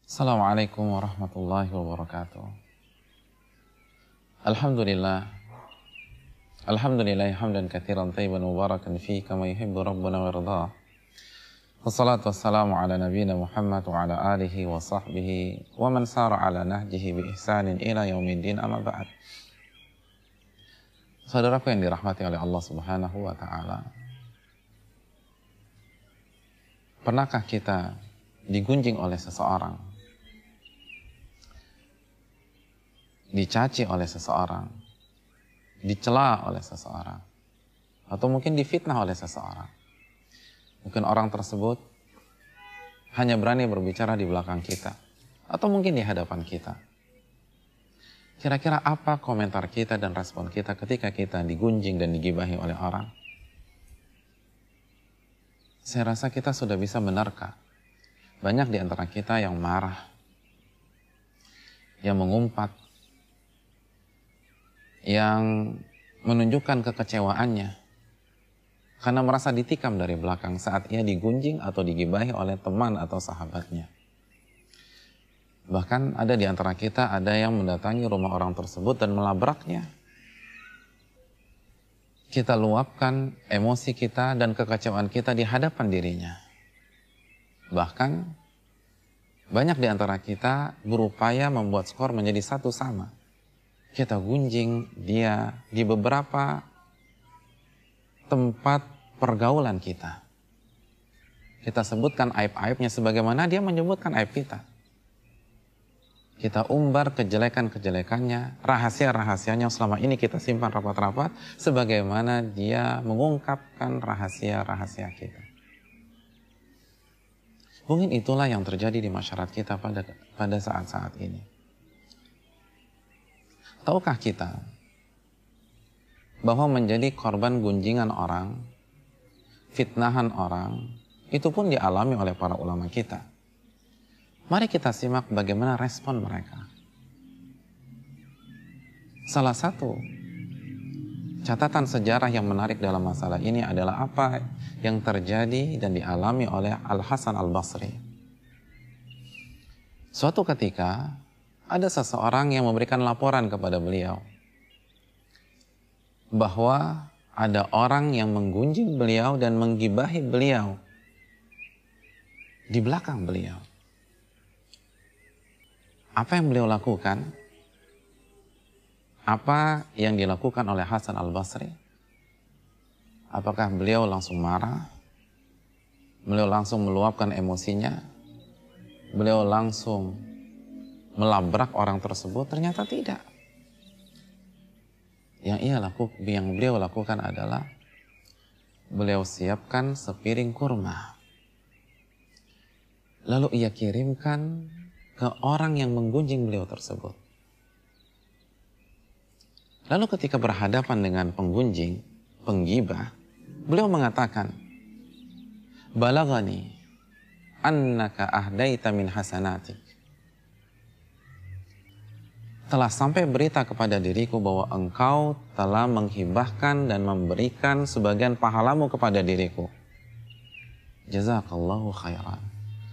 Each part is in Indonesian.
Assalamualaikum warahmatullahi wabarakatuh. Alhamdulillah. Alhamdulillah hamdan katsiran thayyiban mubarakan fihi kama yuhibbu rabbuna wa yardah. Wassalatu wassalamu ala nabiyyina Muhammad wa ala alihi wa sahbihi wa man sara ala nahjihi bi ihsanin ila yaumiddin, amma ba'd. Saudaraku yang dirahmati oleh Allah Subhanahu wa taala. Pernahkah kita digunjing oleh seseorang? Dicaci oleh seseorang, dicela oleh seseorang, atau mungkin difitnah oleh seseorang. Mungkin orang tersebut hanya berani berbicara di belakang kita, atau mungkin di hadapan kita. Kira-kira apa komentar kita dan respon kita ketika kita digunjing dan digibahi oleh orang? Saya rasa kita sudah bisa menerka. Banyak di antara kita yang marah, yang mengumpat, yang menunjukkan kekecewaannya karena merasa ditikam dari belakang saat ia digunjing atau digibahi oleh teman atau sahabatnya. Bahkan ada di antara kita ada yang mendatangi rumah orang tersebut dan melabraknya. Kita luapkan emosi kita dan kekecewaan kita di hadapan dirinya. Bahkan banyak di antara kita berupaya membuat skor menjadi satu sama. Kita gunjing dia di beberapa tempat pergaulan kita. Kita sebutkan aib-aibnya sebagaimana dia menyebutkan aib kita. Kita umbar kejelekan-kejelekannya, rahasia-rahasianya yang selama ini kita simpan rapat-rapat, sebagaimana dia mengungkapkan rahasia-rahasia kita. Mungkin itulah yang terjadi di masyarakat kita pada saat-saat ini. Tahukah kita bahwa menjadi korban gunjingan orang, fitnahan orang, itu pun dialami oleh para ulama kita. Mari kita simak bagaimana respon mereka. Salah satu catatan sejarah yang menarik dalam masalah ini adalah apa yang terjadi dan dialami oleh Al-Hasan Al-Basri. Suatu ketika ada seseorang yang memberikan laporan kepada beliau bahwa ada orang yang menggunjing beliau dan menggibahi beliau di belakang beliau. Apa yang beliau lakukan? Apa yang dilakukan oleh Hasan Al-Basri? Apakah beliau langsung marah? Beliau langsung meluapkan emosinya? Beliau langsung melabrak orang tersebut? Ternyata tidak. Yang beliau lakukan adalah beliau siapkan sepiring kurma. Lalu ia kirimkan ke orang yang menggunjing beliau tersebut. Lalu ketika berhadapan dengan penggunjing, penggibah, beliau mengatakan, "Balagani annaka ahdaita min hasanatik." Telah sampai berita kepada diriku bahwa engkau telah menghibahkan dan memberikan sebagian pahalamu kepada diriku. Jazakallahu khairan.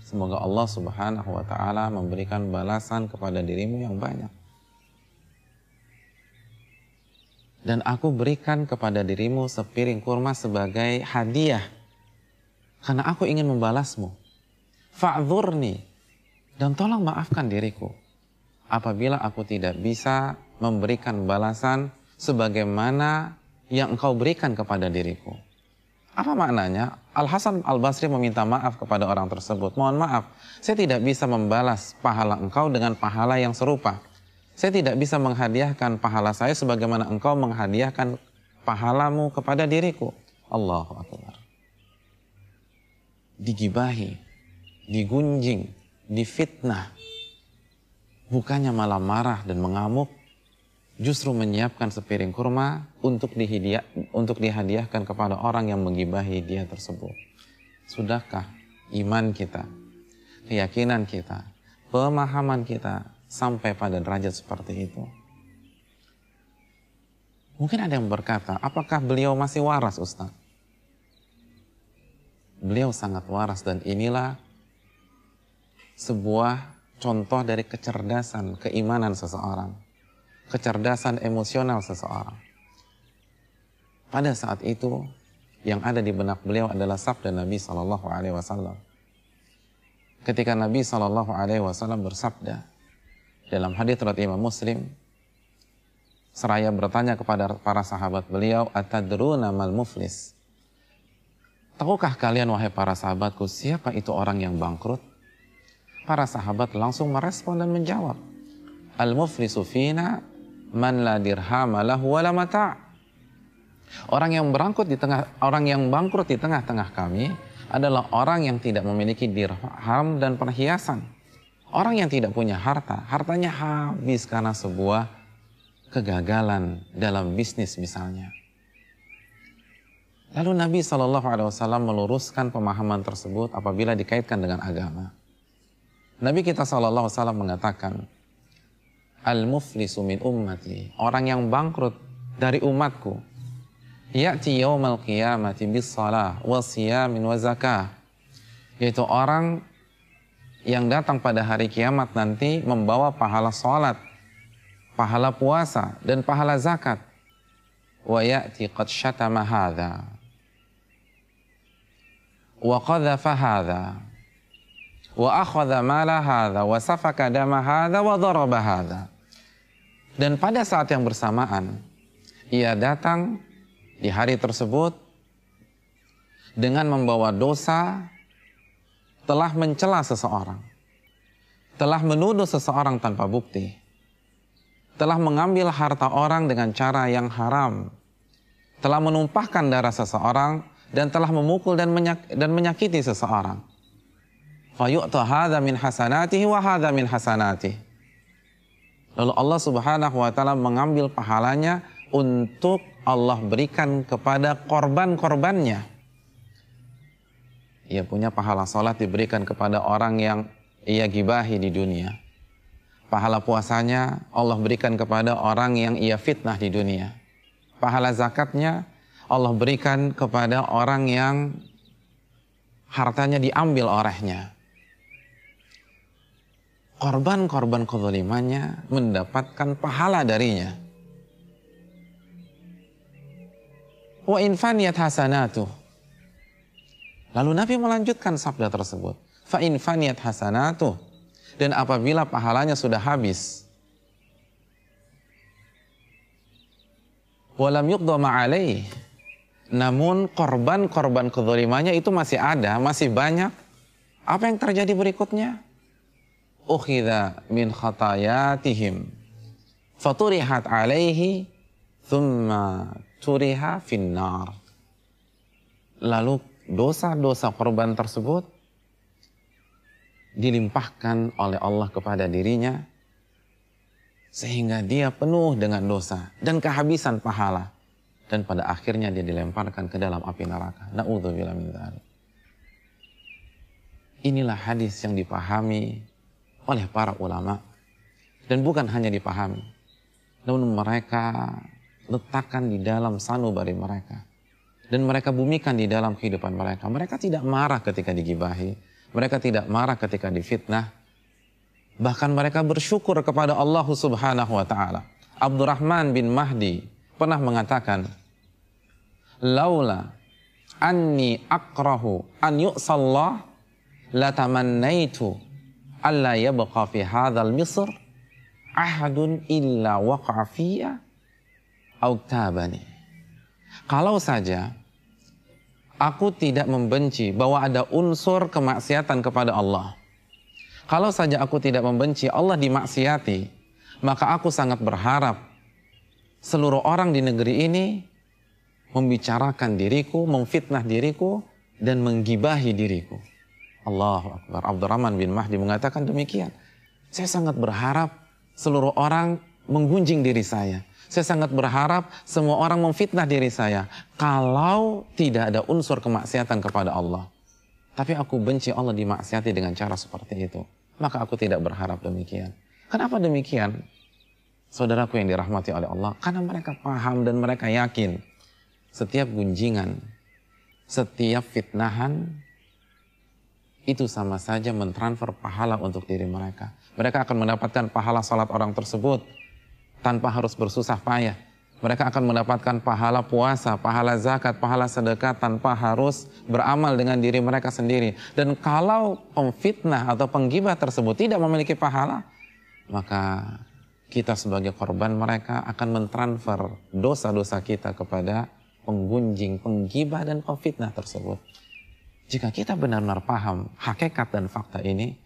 Semoga Allah Subhanahu wa ta'ala memberikan balasan kepada dirimu yang banyak. Dan aku berikan kepada dirimu sepiring kurma sebagai hadiah karena aku ingin membalasmu. Fa'dzurni, dan tolong maafkan diriku apabila aku tidak bisa memberikan balasan sebagaimana yang engkau berikan kepada diriku. Apa maknanya? Al-Hasan Al-Basri meminta maaf kepada orang tersebut. Mohon maaf, saya tidak bisa membalas pahala engkau dengan pahala yang serupa. Saya tidak bisa menghadiahkan pahala saya sebagaimana engkau menghadiahkan pahalamu kepada diriku. Allahu Akbar. Digibahi, digunjing, difitnah. Bukannya malah marah dan mengamuk, justru menyiapkan sepiring kurma untuk dihadiahkan kepada orang yang menggibahi dia tersebut. Sudahkah iman kita, keyakinan kita, pemahaman kita sampai pada derajat seperti itu? Mungkin ada yang berkata, apakah beliau masih waras, Ustaz? Beliau sangat waras, dan inilah sebuah contoh dari kecerdasan keimanan seseorang, kecerdasan emosional seseorang. Pada saat itu yang ada di benak beliau adalah sabda Nabi SAW. Ketika Nabi SAW bersabda dalam hadits riwayat Imam Muslim, seraya bertanya kepada para sahabat beliau, atadruna mal muflis? Tahukah kalian wahai para sahabatku siapa itu orang yang bangkrut? Para sahabat langsung merespon dan menjawab, al-muflisu fina man la dirham lahu wala mata'. Orang yang bangkrut di tengah-tengah kami adalah orang yang tidak memiliki dirham dan perhiasan. Orang yang tidak punya harta, hartanya habis karena sebuah kegagalan dalam bisnis misalnya. Lalu Nabi SAW meluruskan pemahaman tersebut apabila dikaitkan dengan agama. Nabi kita SAW mengatakan, al-muflisu min ummati, orang yang bangkrut dari umatku, ya'ti yawmal qiyamati bis salah wa siyamin wa zakah, yaitu orang yang datang pada hari kiamat nanti membawa pahala salat, pahala puasa dan pahala zakat. Wa ya'ti qad syatama hadza wa qadhafa hadza wa akhadha mala hadza wa safaka dama hadza wa daraba hadza. Dan pada saat yang bersamaan ia datang di hari tersebut dengan membawa dosa, telah mencela seseorang, telah menuduh seseorang tanpa bukti, telah mengambil harta orang dengan cara yang haram, telah menumpahkan darah seseorang, dan telah memukul dan menyakiti seseorang. Fayu'ta hadza min hasanatihi wa hadza min hasanatihi. Lalu Allah Subhanahu wa taala mengambil pahalanya untuk Allah berikan kepada korban-korbannya. Ia punya pahala salat diberikan kepada orang yang ia gibahi di dunia. Pahala puasanya Allah berikan kepada orang yang ia fitnah di dunia. Pahala zakatnya Allah berikan kepada orang yang hartanya diambil olehnya. Korban-korban kezalimannya mendapatkan pahala darinya. Wa in faniyat hasanatuh. Lalu Nabi melanjutkan sabda tersebut. Fa in faniyat hasanatuh. Dan apabila pahalanya sudah habis, walam yuqda ma'alaih, namun korban-korban kezalimannya itu masih ada, masih banyak. Apa yang terjadi berikutnya? Ukhidha min khatayatihim faturihat alaihi thumma turiha finnar. Lalu dosa-dosa korban tersebut dilimpahkan oleh Allah kepada dirinya sehingga dia penuh dengan dosa dan kehabisan pahala, dan pada akhirnya dia dilemparkan ke dalam api neraka. Na'udzubillah min dzalik. Inilah hadis yang dipahami oleh para ulama, dan bukan hanya dipahami, namun mereka letakkan di dalam sanubari mereka dan mereka bumikan di dalam kehidupan mereka. Mereka tidak marah ketika digibahi, mereka tidak marah ketika difitnah, bahkan mereka bersyukur kepada Allah Subhanahu wa taala. Abdurrahman bin Mahdi pernah mengatakan, laula anni akrahu an yu'sallah la tamannaitu alla yabqa fi hadzal misr ahadun illa waqa'a fiyya au tabani. Kalau saja aku tidak membenci bahwa ada unsur kemaksiatan kepada Allah, kalau saja aku tidak membenci Allah dimaksiati, maka aku sangat berharap seluruh orang di negeri ini membicarakan diriku, memfitnah diriku, dan menggibahi diriku. Allahu Akbar. Abdurrahman bin Mahdi mengatakan demikian. Saya sangat berharap seluruh orang menggunjing diri saya. Saya sangat berharap semua orang memfitnah diri saya kalau tidak ada unsur kemaksiatan kepada Allah. Tapi aku benci Allah dimaksiati dengan cara seperti itu. Maka aku tidak berharap demikian. Kenapa demikian? Saudaraku yang dirahmati oleh Allah, karena mereka paham dan mereka yakin setiap gunjingan, setiap fitnahan itu sama saja mentransfer pahala untuk diri mereka. Mereka akan mendapatkan pahala salat orang tersebut tanpa harus bersusah payah. Mereka akan mendapatkan pahala puasa, pahala zakat, pahala sedekah tanpa harus beramal dengan diri mereka sendiri. Dan kalau pemfitnah atau penggibah tersebut tidak memiliki pahala, maka kita sebagai korban mereka akan mentransfer dosa-dosa kita kepada penggunjing, penggibah dan pemfitnah tersebut. Jika kita benar-benar paham hakikat dan fakta ini,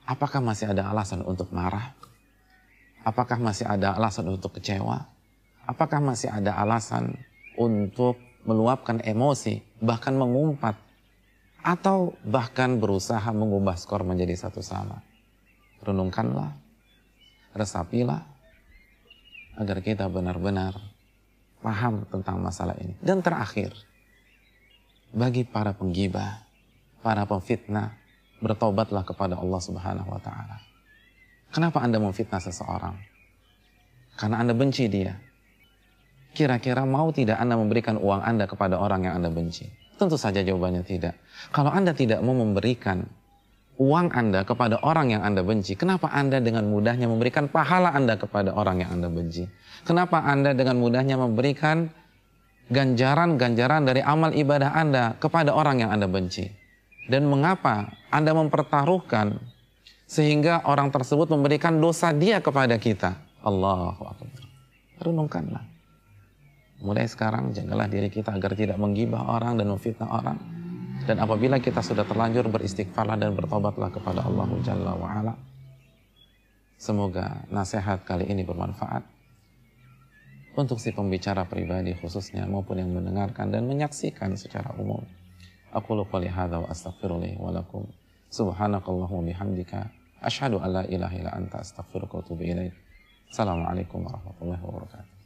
apakah masih ada alasan untuk marah? Apakah masih ada alasan untuk kecewa? Apakah masih ada alasan untuk meluapkan emosi, bahkan mengumpat, atau bahkan berusaha mengubah skor menjadi satu sama? Renungkanlah, resapilah, agar kita benar-benar paham tentang masalah ini. Dan terakhir, bagi para penggibah, para pemfitnah, bertobatlah kepada Allah Subhanahu wa Ta'ala. Kenapa Anda memfitnah seseorang? Karena Anda benci dia. Kira-kira mau tidak Anda memberikan uang Anda kepada orang yang Anda benci? Tentu saja jawabannya tidak. Kalau Anda tidak mau memberikan uang Anda kepada orang yang Anda benci, kenapa Anda dengan mudahnya memberikan pahala Anda kepada orang yang Anda benci? Kenapa Anda dengan mudahnya memberikan ganjaran-ganjaran dari amal ibadah Anda kepada orang yang Anda benci? Dan mengapa Anda mempertaruhkan sehingga orang tersebut memberikan dosa dia kepada kita? Allahu Akbar. Renungkanlah. Mulai sekarang jagalah diri kita agar tidak menggibah orang dan memfitnah orang. Dan apabila kita sudah terlanjur beristighfarlah dan bertobatlah kepada Allah Jalla wa'ala. Semoga nasihat kali ini bermanfaat untuk si pembicara pribadi khususnya maupun yang mendengarkan dan menyaksikan secara umum. Aqulu qouli hadza wa astaghfirullahi wa lakum. Subhanakallahumma bihamdika asyhadu an la ilaha illa anta astaghfiruka wa atubu ilaik. Assalamualaikum warahmatullahi wabarakatuh.